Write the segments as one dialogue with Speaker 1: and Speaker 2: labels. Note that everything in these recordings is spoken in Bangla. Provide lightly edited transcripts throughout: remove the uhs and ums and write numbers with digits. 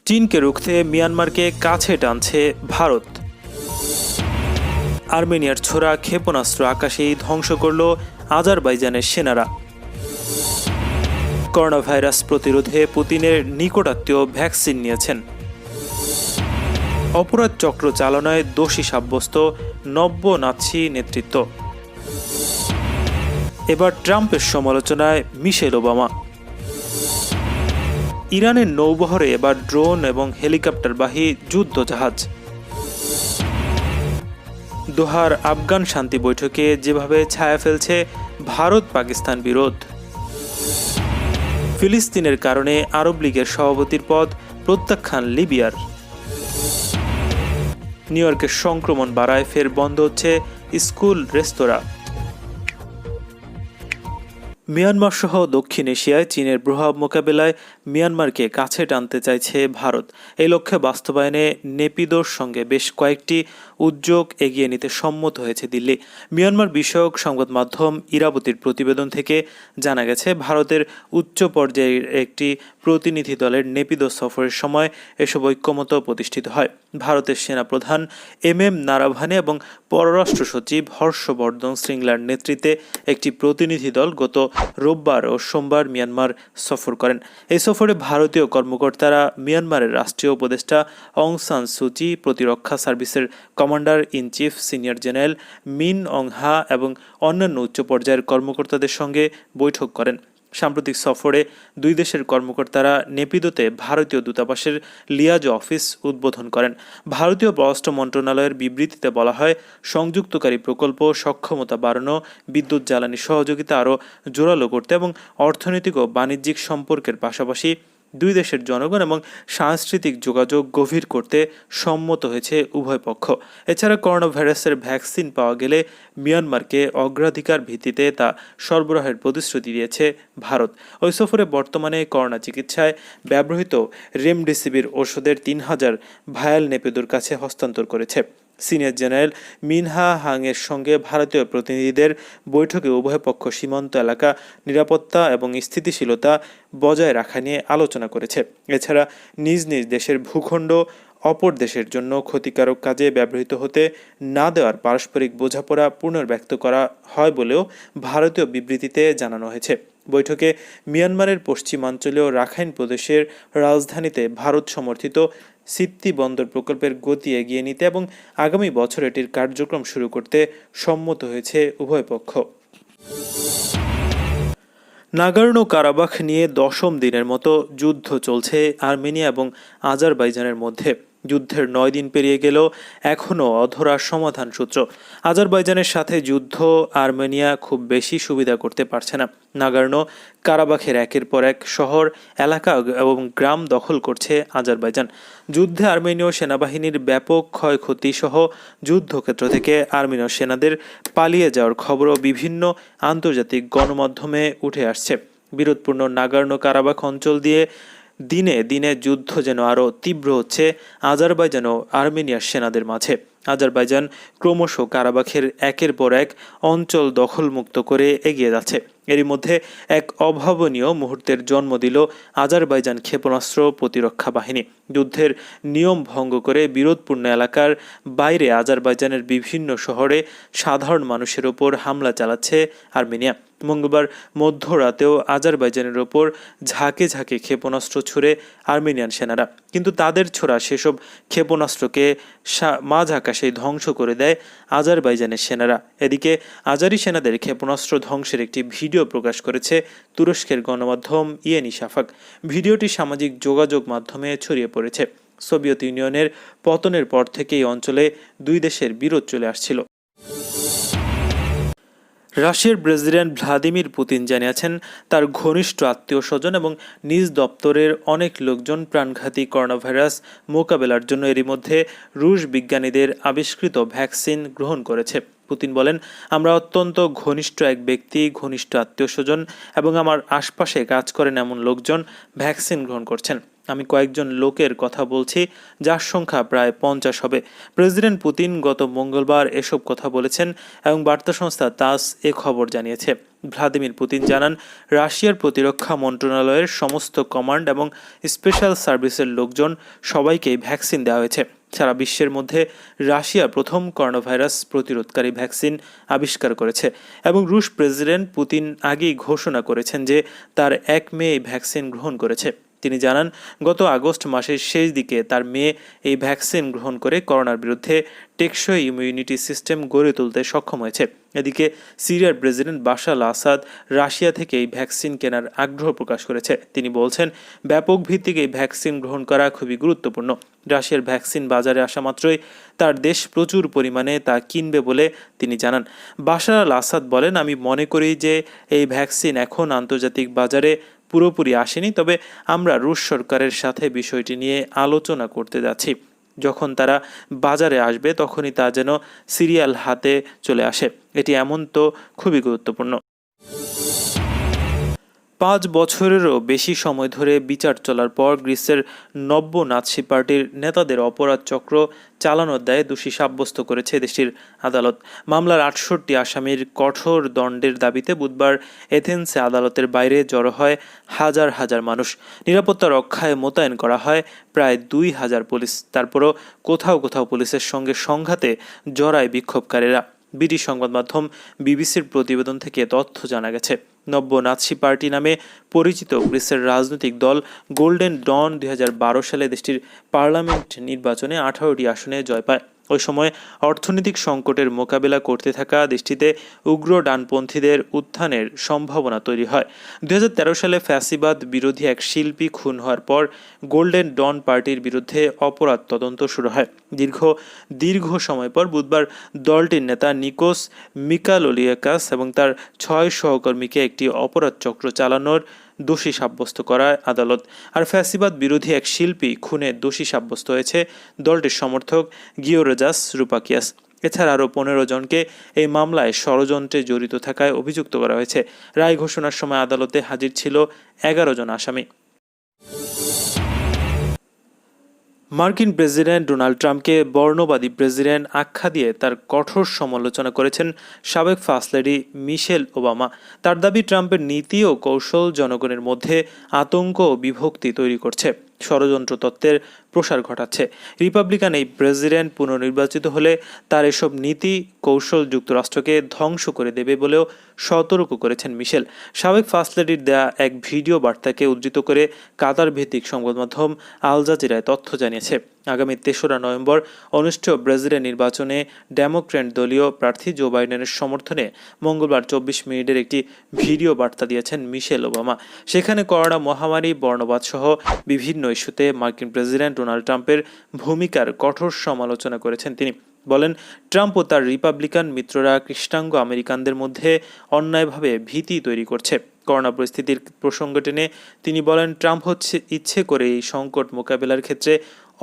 Speaker 1: চীনকে রুখতে মিয়ানমারকে কাছে টানছে ভারত। আর্মেনিয়ার ছোড়া ক্ষেপণাস্ত্র আকাশেই ধ্বংস করল আজারবাইজানের সেনারা। করোনা ভাইরাস প্রতিরোধে পুতিনের নিকটাত্মীয় ভ্যাকসিন নিয়েছেন। অপরাধ চক্র চালনায় দোষী সাব্যস্ত নব্য নাৎসি নেতৃত্ব। এবার ট্রাম্পের সমালোচনায় মিশেল ওবামা। ইরানের নৌবহরে এবার ড্রোন এবং হেলিকপ্টারবাহী যুদ্ধজাহাজ। দোহার আফগান শান্তি বৈঠকে যেভাবে ছায়া ফেলছে ভারত পাকিস্তান বিরোধ। ফিলিস্তিনের কারণে আরব লীগের সভাপতির পদ প্রত্যাখ্যান লিবিয়ার। নিউ ইয়র্কের সংক্রমণ বাড়ায় ফের বন্ধ হচ্ছে স্কুল রেস্তোরাঁ। মিয়ানমার সহ দক্ষিণ এশিয়ায় চীনের প্রভাব মোকাবেলায় মিয়ানমারকে কাছে টানতে চাইছে ভারত। এই লক্ষ্যে বাস্তবায়নে নেপিদোর সঙ্গে বেশ কয়েকটি উদ্যোগ এগিয়ে নিতে সম্মত হয়েছে দিল্লি। মিয়ানমার বিষয়ক সংবাদ মাধ্যম ইরাবতীর প্রতিবেদন থেকে জানা গেছে, ভারতের উচ্চ পর্যায়ের একটি প্রতিনিধি দলের নেপিদো সফরের সময় এসব ঐক্যমত প্রতিষ্ঠিত হয়। ভারতের সেনাপ্রধান এম নারাভানে এবং পররাষ্ট্র সচিব হর্ষবর্ধন শ্রিংলার নেতৃত্বে একটি প্রতিনিধি দল গত রোববার ও সোমবার মিয়ানমার সফর করেন। এই সফরে ভারতীয় কর্মকর্তারা মিয়ানমারের রাষ্ট্রীয় উপদেষ্টা অং সান সুচি, প্রতিরক্ষা সার্ভিসের commander in chief senior general Min Aung হা এবং অন্যান্য উচ্চ পর্যায়ের কর্মকর্তাদের সঙ্গে বৈঠক করেন। সাম্প্রতিক সফরে দুই দেশের কর্মকর্তারা নেপিদোতে ভারতীয় দূতাবাসের লিয়াজ অফিস উদ্বোধন করেন। ভারতীয় পররাষ্ট্র মন্ত্রণালয়ের বিবৃতিতে বলা হয়, সংযুক্তকারী প্রকল্প সক্ষমতা বাড়ানো, বিদ্যুৎ জ্বালানি সহযোগিতা আরও জোরালো করতে এবং অর্থনৈতিক ও বাণিজ্যিক সম্পর্কের পাশাপাশি দুই দেশের জনগণ এবং সাংস্কৃতিক যোগাযোগ গভীর করতে সম্মত হয়েছে উভয় পক্ষ। এছাড়া করোনা ভাইরাসের ভ্যাকসিন পাওয়া গেলে মিয়ানমারকে অগ্রাধিকার ভিত্তিতে তা সরবরাহের প্রতিশ্রুতি দিয়েছে ভারত। ওই সফরে বর্তমানে করোনা চিকিৎসায় ব্যবহৃত রেমডেসিভির ওষুধের ৩,০০০ ভায়াল নেপিদোর কাছে হস্তান্তর করেছে। সিনিয়র জেনারেল মিনহা হাংয়ের সঙ্গে ভারতীয় প্রতিনিধিদের বৈঠকে উভয় পক্ষ সীমান্ত এলাকা নিরাপত্তা এবং স্থিতিশীলতা বজায় রাখা নিয়ে আলোচনা করেছে। এছাড়া নিজ নিজ দেশের ভূখণ্ড অপর দেশের জন্য ক্ষতিকারক কাজে ব্যবহৃত হতে না দেওয়ার পারস্পরিক বোঝাপড়া পুনর্ব্যক্ত করা হয় বলেও ভারতীয় বিবৃতিতে জানানো হয়েছে। বৈঠকে মিয়ানমারের পশ্চিমাঞ্চলীয় রাখাইন প্রদেশের রাজধানীতে ভারত সমর্থিত সিপ্তি বন্দর প্রকল্পের গতি এগিয়ে নিতে এবং আগামী বছর এটির কার্যক্রম শুরু করতে সম্মত হয়েছে উভয় পক্ষ। নাগর্নো কারাবাখ নিয়ে 10ম দিনের মতো যুদ্ধ চলছে আর্মেনিয়া এবং আজারবাইজানের মধ্যে। যুদ্ধের 9 দিন পেরিয়ে গেলেও এখনও অধরা সমাধান সূত্র। আজারবাইজানের সাথে যুদ্ধ আর্মেনিয়া খুব বেশি সুবিধা করতে পারছে না। নাগর্নো কারাবাখের একের পর এক শহর, এলাকা এবং গ্রাম দখল করছে আজারবাইজান। যুদ্ধে আর্মেনীয় সেনাবাহিনীর ব্যাপক ক্ষয়ক্ষতি সহ যুদ্ধক্ষেত্র থেকে আর্মেনীয় সেনাদের পালিয়ে যাওয়ার খবরও বিভিন্ন আন্তর্জাতিক গণমাধ্যমে উঠে আসছে। বিরোধপূর্ণ নাগর্নো কারাবাখ অঞ্চল দিয়ে দিনে দিনে যুদ্ধ যেন আরও তীব্র হচ্ছে আজারবাইজান ও আর্মেনিয়ার সেনাদের মাঝে। আজারবাইজান ক্রমশ কারাবাখের একের পর এক অঞ্চল দখলমুক্ত করে এগিয়ে যাচ্ছে। এরই মধ্যে এক অভাবনীয় মুহূর্তের জন্ম দিল আজারবাইজান ক্ষেপণাস্ত্র প্রতিরক্ষা বাহিনী। যুদ্ধের নিয়ম ভঙ্গ করে বিরোধপূর্ণ এলাকার বাইরে আজারবাইজানের বিভিন্ন শহরে সাধারণ মানুষের ওপর হামলা চালাচ্ছে আর্মেনিয়া। মঙ্গলবার মধ্যরাতেও আজারবাইজানের ওপর ঝাঁকে ঝাঁকে ক্ষেপণাস্ত্র ছুড়ে আর্মেনিয়ান সেনারা, কিন্তু তাদের ছোড়া সেসব ক্ষেপণাস্ত্রকে মাঝ আকাশেই ধ্বংস করে দেয় আজারবাইজানের সেনারা। এদিকে আজারি সেনাদের ক্ষেপণাস্ত্র ধ্বংসের একটি ভিডিও প্রকাশ করেছে তুরস্কের গণমাধ্যম ইয়েনি শাফাক। ভিডিওটি সামাজিক যোগাযোগ মাধ্যমে ছড়িয়ে পড়েছে। সোভিয়েত ইউনিয়নের পতনের পর থেকে এই অঞ্চলে দুই দেশের বিরোধ চলে আসছিল। রাশিয়ার প্রেসিডেন্ট ভ্লাদিমির পুতিন জানিয়েছেন, তার ঘনিষ্ঠ আত্মীয় স্বজন এবং নিজ দপ্তরের অনেক লোকজন প্রাণঘাতী করোনা ভাইরাস মোকাবেলার জন্য এরই মধ্যে রুশ বিজ্ঞানীদের আবিষ্কৃত ভ্যাকসিন গ্রহণ করেছে। পুতিন বলেন, আমরা অত্যন্ত ঘনিষ্ঠ এক ব্যক্তি, ঘনিষ্ঠ আত্মীয় স্বজন এবং আমার আশপাশে কাজ করেন এমন লোকজন ভ্যাকসিন গ্রহণ করছেন। আমি কয়েকজন লোকের কথা বলছি, যার সংখ্যা প্রায় 50 হবে। প্রেসিডেন্ট পুতিন গত মঙ্গলবার এসব কথা বলেছেন এবং বার্তা সংস্থা তাস এ খবর জানিয়েছে। ভ্লাদিমির পুতিন জানান, রাশিয়ার প্রতিরক্ষা মন্ত্রণালয়ের সমস্ত কমান্ড এবং স্পেশাল সার্ভিসের লোকজন সবাইকেই ভ্যাকসিন দেওয়া হয়েছে। সারা বিশ্বের মধ্যে রাশিয়া প্রথম করোনাভাইরাস প্রতিরোধকারী ভ্যাকসিন আবিষ্কার করেছে এবং রুশ প্রেসিডেন্ট পুতিন আগেই ঘোষণা করেছেন যে তার 1 মে এই ভ্যাকসিন গ্রহণ করেছে। তিনি জানান, গত আগস্ট মাসের শেষ দিকে তার মেয়ে এই ভ্যাকসিন গ্রহণ করে করোনার বিরুদ্ধে টেকসই ইমিউনিটি সিস্টেম গড়ে তুলতে সক্ষম হয়েছে। এদিকে সিরিয়ার প্রেসিডেন্ট বাশার আল আসাদ রাশিয়া থেকে এই ভ্যাকসিন কেনার আগ্রহ প্রকাশ করেছে। তিনি বলছেন, ব্যাপক ভিত্তিক এই ভ্যাকসিন গ্রহণ করা খুবই গুরুত্বপূর্ণ। রাশিয়ার ভ্যাকসিন বাজারে আসা মাত্রই তার দেশ প্রচুর পরিমাণে তা কিনবে বলে তিনি জানান। বাশার আল আসাদ বলেন, আমি মনে করি যে এই ভ্যাকসিন এখন আন্তর্জাতিক বাজারে পুরোপুরি আসেনি, তবে আমরা রুশ সরকারের সাথে বিষয়টি নিয়ে আলোচনা করতে যাচ্ছি। যখন তারা বাজারে আসবে তখনই তা যেন সিরিয়াল হাতে চলে আসে। এটি এমন তো খুবই গুরুত্বপূর্ণ। 5 বছরেরও বেশি সময় ধরে বিচার চলার পর গ্রিসের নব্য নাৎসি পার্টির নেতাদের অপরাধ চক্র চালানোর দায়ে দোষী সাব্যস্ত করেছে দেশটির আদালত। মামলার 68 আসামির কঠোর দণ্ডের দাবিতে বুধবার এথেন্সে আদালতের বাইরে জড়ো হয় হাজার হাজার মানুষ। নিরাপত্তা রক্ষায় মোতায়েন করা হয় প্রায় 2000 পুলিশ। তারপরও কোথাও কোথাও পুলিশের সঙ্গে সংঘাতে জড়ায় বিক্ষোভকারীরা। ব্রিটিশ সংবাদ মাধ্যম বিবিসির প্রতিবেদন থেকে তথ্য জানা গেছে, নব্য নাৎসি পার্টি নামে পরিচিত গ্রিসের রাজনৈতিক দল গোল্ডেন ডন 2012 সালে দেশটির পার্লামেন্ট নির্বাচনে 18টি আসনে জয় পায়। ওই সময় অর্থনৈতিক সংকটের মোকাবেলা করতে থাকা দেশটিতে উগ্র ডানপন্থীদের উত্থানের সম্ভাবনা তৈরি হয়। 2013 সালে ফ্যাসিবাদ বিরোধী এক শিল্পী খুন হওয়ার পর গোল্ডেন ডন পার্টির বিরুদ্ধে অপরাধ তদন্ত শুরু হয়। দীর্ঘ সময় পর বুধবার দলটির নেতা নিকোস মিকালোলিয়াকাস এবং তার 6 সহকর্মীকে একটি অপরাধ চক্র চালানোর দোষী সাব্যস্ত করায় আদালত। আর ফ্যাসিবাদ বিরোধী এক শিল্পী খুনে দোষী সাব্যস্ত হয়েছে দলটির সমর্থক গিওরজাস রুপাকিয়াস। এছাড়া আরও 15 জনকে এই মামলায় ষড়যন্ত্রে জড়িত থাকায় অভিযুক্ত করা হয়েছে। রায় ঘোষণার সময় আদালতে হাজির ছিল 11 জন আসামি। মার্কিন প্রেসিডেন্ট ডোনাল্ড ট্রাম্পকে বর্ণবাদী প্রেসিডেন্ট আখ্যা দিয়ে তার কঠোর সমালোচনা করেছেন সাবেক ফার্স্ট লেডি মিশেল ওবামা। তার দাবি, ট্রাম্পের নীতি ও কৌশল জনগণের মধ্যে আতঙ্ক ও বিভক্তি তৈরি করছে, ষড়যন্ত্র তত্ত্বের প্রসার ঘটাচ্ছে। রিপাবলিকান এই প্রেসিডেন্ট পুনর্নির্বাচিত হলে তার এসব নীতি কৌশল যুক্তরাষ্ট্রকে ধ্বংস করে দেবে বলেও সতর্ক করেছেন মিশেল। সাবেক ফার্স্ট লেডির দেয়া এক ভিডিও বার্তাকে উদ্ধৃত করে কাতার ভিত্তিক সংবাদ মাধ্যম আল জাজিরায় তথ্য জানিয়েছে। আগামী 3রা নভেম্বর অনুষ্ঠেয় প্রেসিডেন্ট নির্বাচনে ডেমোক্র্যাট দলীয় প্রার্থী জো বাইডেনের সমর্থনে মঙ্গলবার 24 মিনিটের একটি ভিডিও বার্তা দিয়েছেন মিশেল ওবামা। সেখানে করোনা মহামারী, বর্ণবাদ সহ বিভিন্ন ইস্যুতে মার্কিন প্রেসিডেন্ট ডোনাল্ড ট্রাম্পের ভূমিকার কঠোর সমালোচনা করেছেন তিনি। বলেন, ট্রাম্প ও তার রিপাবলিকান মিত্ররা কৃষ্ণাঙ্গ আমেরিকানদের মধ্যে অন্যায়ভাবে ভীতি তৈরি করছে। করোনা পরিস্থিতির প্রসঙ্গ টেনে তিনি বলেন, ট্রাম্প ইচ্ছে করে এই সংকট মোকাবেলার ক্ষেত্রে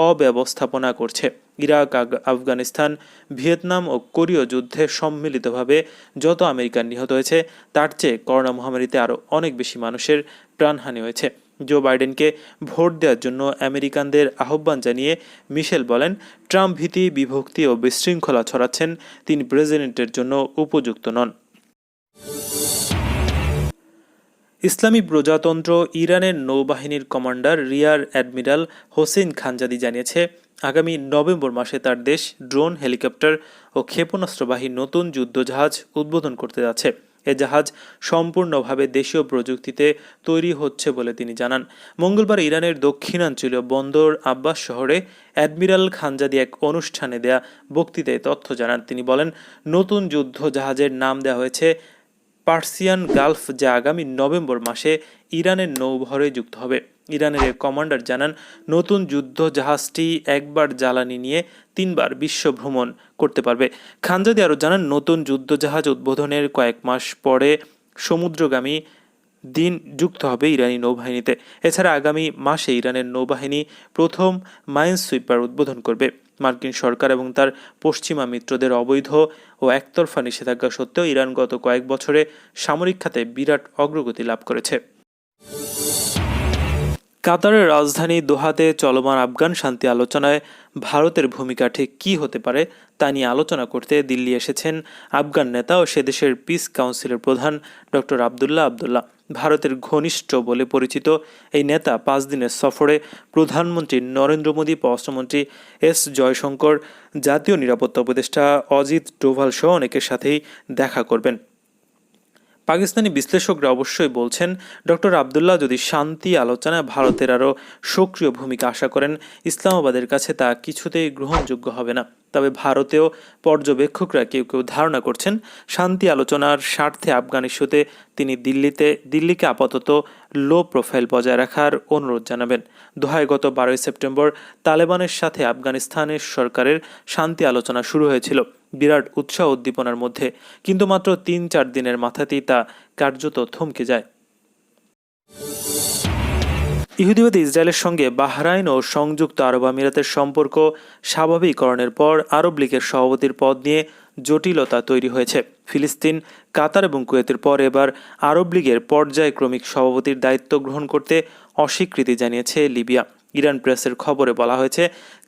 Speaker 1: অব্যবস্থাপনা করছে। ইরাক, আফগানিস্তান, ভিয়েতনাম ও কোরীয় যুদ্ধে সম্মিলিতভাবে যত আমেরিকান নিহত হয়েছে তার চেয়ে করোনা মহামারীতে আরও অনেক বেশি মানুষের প্রাণহানি হয়েছে। জো বাইডেনকে ভোট দেওয়ার জন্য আমেরিকানদের আহ্বান জানিয়ে মিশেল বলেন, ট্রাম্প ভীতি, বিভক্তি ও বিশৃঙ্খলা ছড়াচ্ছেন, তিনি প্রেসিডেন্টের জন্য উপযুক্ত নন। ইসলামী প্রজাতন্ত্র ইরানের নৌবাহিনীর commander rear admiral Hossein Khanzadi জানিয়েছে, আগামী নভেম্বর মাসে তার দেশ ড্রোন, হেলিকপ্টার ও ক্ষেপণাস্ত্রবাহী নতুন যুদ্ধজাহাজ উদ্বোধন করতে যাচ্ছে। এ জাহাজ সম্পূর্ণভাবে দেশীয় প্রযুক্তিতে তৈরি হচ্ছে বলে তিনি জানান। মঙ্গলবার ইরানের দক্ষিণাঞ্চলীয় বন্দর আব্বাস শহরে অ্যাডমিরাল খানজাদি এক অনুষ্ঠানে দেয়া বক্তৃতায় তথ্য জানান। তিনি বলেন, নতুন যুদ্ধ জাহাজের নাম দেওয়া হয়েছে পার্সিয়ান গালফ, যা আগামী নভেম্বর মাসে ইরানের নৌবহরে যুক্ত হবে। ইরানের কমান্ডার জানান, নতুন যুদ্ধ জাহাজটি একবার জ্বালানি নিয়ে 3 বার বিশ্ব ভ্রমণ করতে পারবে। খানজাদি আরও জানান, নতুন যুদ্ধ জাহাজ উদ্বোধনের কয়েক মাস পরে সমুদ্রগামী দিন যুক্ত হবে ইরানি নৌবাহিনীতে। এছাড়া আগামী মাসে ইরানের নৌবাহিনী প্রথম মাইন সুইপার উদ্বোধন করবে। মার্কিন সরকার এবং তার পশ্চিমা মিত্রদের অবৈধ ও একতরফা নিষেধাজ্ঞা সত্ত্বেও ইরান গত কয়েক বছরে সামরিক খাতে বিরাট অগ্রগতি লাভ করেছে। কাতারের রাজধানী দোহাতে চলমান আফগান শান্তি আলোচনায় ভারতের ভূমিকা ঠিক কী হতে পারে তা নিয়ে আলোচনা করতে দিল্লি এসেছেন আফগান নেতা ও সেদেশের পিস কাউন্সিলের প্রধান ডক্টর আবদুল্লাহ। ভারতের ঘনিষ্ঠ বলে পরিচিত এই নেতা 5 দিনের সফরে প্রধানমন্ত্রী নরেন্দ্র মোদী, পররাষ্ট্রমন্ত্রী এস জয়শঙ্কর, জাতীয় নিরাপত্তা উপদেষ্টা অজিত ডোভাল সহ অনেকের সাথেই দেখা করবেন। পাকিস্তানি বিশ্লেষকরা অবশ্যই বলছেন, ডক্টর আবদুল্লাহ যদি শান্তি আলোচনায় ভারতের আরও সক্রিয় ভূমিকা আশা করেন, ইসলামাবাদের কাছে তা কিছুতেই গ্রহণযোগ্য হবে না। তবে ভারতেও পর্যবেক্ষকরা কেউ কেউ ধারণা করছেন, শান্তি আলোচনার স্বার্থে আফগান ইস্যুতে তিনি দিল্লিকে আপাতত লো প্রোফাইল বজায় রাখার অনুরোধ জানাবেন। দোহায় গত 12 সেপ্টেম্বর তালেবানের সাথে আফগানিস্তানের সরকারের শান্তি আলোচনা শুরু হয়েছিল বিরাট উৎসাহ উদ্দীপনার মধ্যে, কিন্তু মাত্র 3-4 দিনের মাথাতেই তা কার্যত থমকে যায়। ইহুদিবাদী ইসরায়েলের সঙ্গে বাহরাইন ও সংযুক্ত আরব আমিরাতের সম্পর্ক স্বাভাবিকরণের পর আরব লীগের সভাপতির পদ নিয়ে জটিলতা তৈরি হয়েছে। ফিলিস্তিন, কাতার এবং কুয়েতের পর এবার আরব লীগের পর্যায়ক্রমিক সভাপতির দায়িত্ব গ্রহণ করতে অস্বীকৃতি জানিয়েছে লিবিয়া। ইরান প্রেসের খবরে বলা হয়েছে,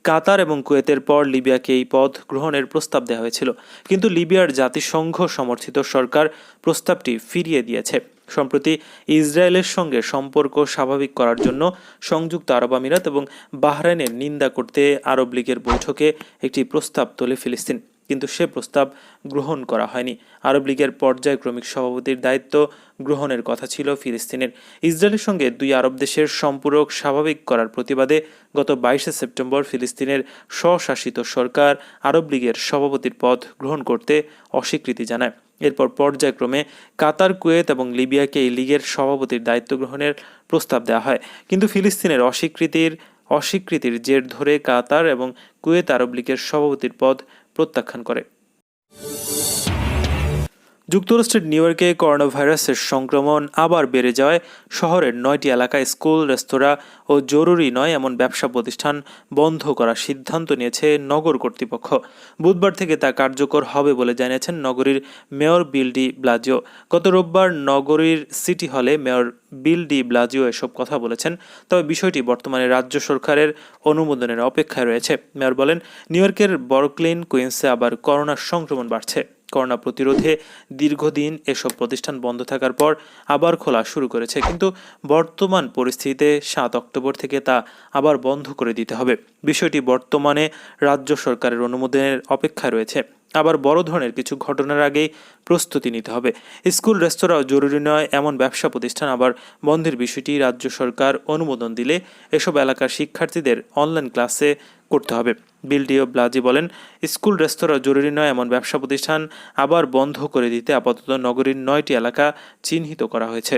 Speaker 1: কাতার এবং কুয়েতের পর লিবিয়াকে এই পদ গ্রহণের প্রস্তাব দেওয়া হয়েছিল, কিন্তু লিবিয়ার জাতিসংঘ সমর্থিত সরকার প্রস্তাবটি ফিরিয়ে দিয়েছে। সম্প্রতি ইসরায়েলের সঙ্গে সম্পর্ক স্বাভাবিক করার জন্য সংযুক্ত আরব আমিরাত এবং বাহরাইনের নিন্দা করতে আরব লীগের বৈঠকে একটি প্রস্তাব তোলে ফিলিস্তিন, কিন্তু সে প্রস্তাব গ্রহণ করা হয়নি। আরব লীগের পর্যায়ক্রমিক সভাপতির দায়িত্ব গ্রহণের কথা ছিল ফিলিস্তিনের। ইসরায়েলের সঙ্গে দুই আরব দেশের সম্পর্ক স্বাভাবিক করার প্রতিবাদে গত 22 সেপ্টেম্বর ফিলিস্তিনের স্বশাসিত সরকার আরব লীগের সভাপতির পদ গ্রহণ করতে অস্বীকৃতি জানায়। এরপর পর্যায়ক্রমে কাতার, কুয়েত এবং লিবিয়াকে এই লীগের সভাপতির দায়িত্ব গ্রহণের প্রস্তাব দেওয়া হয়, কিন্তু ফিলিস্তিনের অস্বীকৃতির জের ধরে কাতার এবং কুয়েত আরব লীগের সভাপতির পদ প্রত্যাখ্যান করে। যুক্তরাষ্ট্রের নিউ ইয়র্কে করোনা ভাইরাসের সংক্রমণ আবার বেড়ে যাওয়ায় শহরের 9টি এলাকায় স্কুল, রেস্তোরাঁ ও জরুরি নয় এমন ব্যবসা প্রতিষ্ঠান বন্ধ করার সিদ্ধান্ত নিয়েছে নগর কর্তৃপক্ষ। বুধবার থেকে তা কার্যকর হবে বলে জানিয়েছেন নগরীর মেয়র বিল ডি ব্লাজিও। গত রোববার নগরীর সিটি হলে মেয়র বিল ডি ব্লাজিও এসব কথা বলেছেন, তবে বিষয়টি বর্তমানে রাজ্য সরকারের অনুমোদনের অপেক্ষায় রয়েছে। মেয়র বলেন, নিউ ইয়র্কের ব্রুকলিন, কুইন্সে আবার করোনার সংক্রমণ বাড়ছে। করোনা প্রতিরোধে দীর্ঘদিন এসব প্রতিষ্ঠান বন্ধ থাকার পর আবার খোলা শুরু করেছে, কিন্তু বর্তমান পরিস্থিতিতে 7 অক্টোবর থেকে তা আবার বন্ধ করে দিতে হবে। বিষয়টি বর্তমানে রাজ্য সরকারের অনুমোদনের অপেক্ষায় রয়েছে। আবার বড় ধরনের কিছু ঘটনার আগেই প্রস্তুতি নিতে হবে। স্কুল, রেস্তোরাঁ জরুরি নয় এমন ব্যবসা প্রতিষ্ঠান আবার বন্ধের বিষয়টি রাজ্য সরকার অনুমোদন দিলে এসব এলাকার শিক্ষার্থীদের অনলাইন ক্লাসে করতে হবে। বিল ডি ব্লাজি বলেন, স্কুল, রেস্তোরাঁ জরুরি নয় এমন ব্যবসা প্রতিষ্ঠান আবার বন্ধ করে দিতে আপাতত নগরীর 9টি এলাকা চিহ্নিত করা হয়েছে।